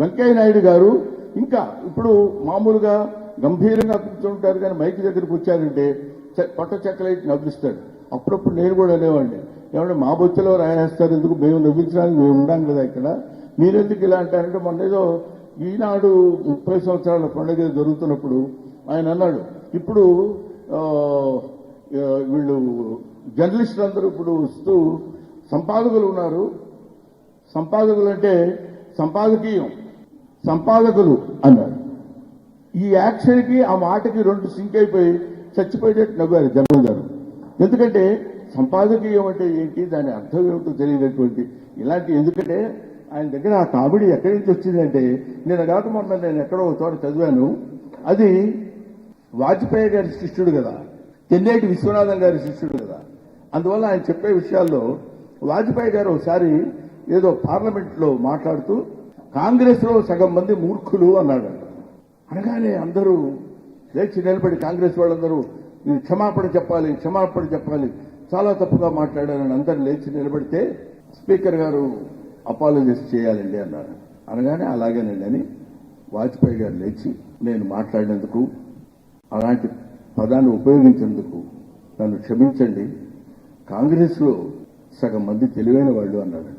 వెంకయ్య నాయుడు గారు ఇంకా ఇప్పుడు మామూలుగా గంభీరంగా కూర్చుంటారు, కానీ మైక్ దగ్గరకు వచ్చారంటే పొట్ట చెక్కలైతే నవ్విస్తాడు. అప్పుడప్పుడు నేను కూడా అనేవాడిని, ఏమంటే మా బొచ్చలో రాయేస్తారు, ఎందుకు మేము నవ్వించడానికి మేము ఉన్నాం కదా ఇక్కడ, మీరెందుకు ఇలా అంటారంటే, మొన్న ఏదో ఈనాడు 30 సంవత్సరాల పండుగ జరుగుతున్నప్పుడు ఆయన అన్నాడు, ఇప్పుడు వీళ్ళు జర్నలిస్టులు అందరూ ఇప్పుడు వస్తూ సంపాదకులు ఉన్నారు, సంపాదకులు అంటే సంపాదకీయం, సంపాదకులు అన్నారు. ఈ యాక్షన్కి ఆ మాటకి రెండు సింక్ అయిపోయి చచ్చిపోయేటట్టు నవ్వారు జగన్ గారు. ఎందుకంటే సంపాదకీయం అంటే ఏంటి, దాని అర్థం ఏమిటో తెలియనటువంటి ఇలాంటి, ఎందుకంటే ఆయన దగ్గర ఆ కామెడీ ఎక్కడి నుంచి వచ్చిందంటే, నేను కాక మొన్న నేను ఎక్కడో ఒక చోట చదివాను, అది వాజ్పేయి గారి శిష్యుడు కదా, తెన్నేటి విశ్వనాథం గారి శిష్యుడు కదా, అందువల్ల ఆయన చెప్పే విషయాల్లో వాజ్పేయి గారు ఒకసారి ఏదో పార్లమెంట్లో మాట్లాడుతూ కాంగ్రెస్ లో సగం మంది మూర్ఖులు అన్నాడు. అనగానే అందరూ లేచి నిలబడి, కాంగ్రెస్ వాళ్ళందరూ క్షమాపణ చెప్పాలి, క్షమాపణ చెప్పాలి, చాలా తప్పుగా మాట్లాడారని అందరూ లేచి నిలబడితే స్పీకర్ గారు అపాలజైజ్ చేయాలండి అన్నారు. అనగానే అలాగేనండి అని వాజ్పేయి గారు లేచి, నేను మాట్లాడినందుకు, అలాంటి పదాన్ని ఉపయోగించేందుకు నన్ను క్షమించండి, కాంగ్రెస్ లో సగం మంది తెలివైన వాళ్ళు అన్నాడు.